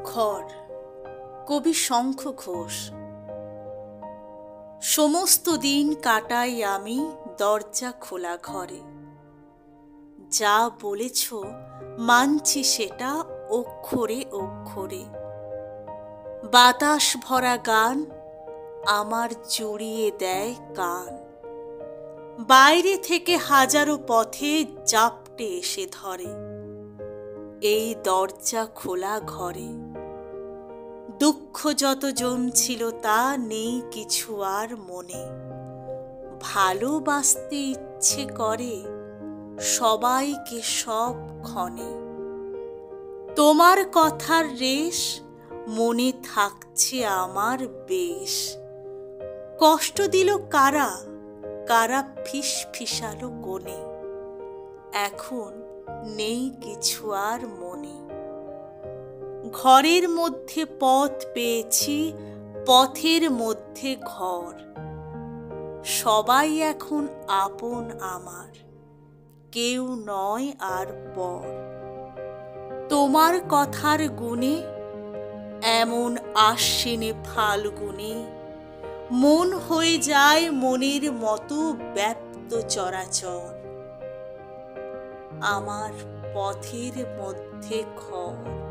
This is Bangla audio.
ঘর, কবি শঙ্খ ঘোষ। সমস্ত দিন কাটাই আমি দরজা খোলা ঘরে। যা বলেছ মানছি সেটা অক্ষরে অক্ষরে। বাতাস ভরা গান আমার জুড়িয়ে দেয় কান। বাইরে থেকে হাজারো পথে জাপটে এসে ধরে এই দরজা খোলা ঘরে। দুঃখ যত জমছিল তা নেই কিছু আর মনে। ভালোবাসতে ইচ্ছে করে সবাইকে সব ক্ষণে। তোমার কথার রেশ মনে থাকছে আমার বেশ। কষ্ট দিল কারা, কারা ফিস ফিসালো কোণে। এখন নেই কিছু আর মনে। ঘরের মধ্যে পথ পেয়েছি, পথের মধ্যে ঘর। সবাই এখন আপন আমার, কেউ নয় আর পর। তোমার কথার গুণে এমন আশ্বিনে ফাল্গুনে মন হয়ে যায় মনের মতো ব্যাপ্ত চরাচর। আমার পথের মধ্যে ঘর।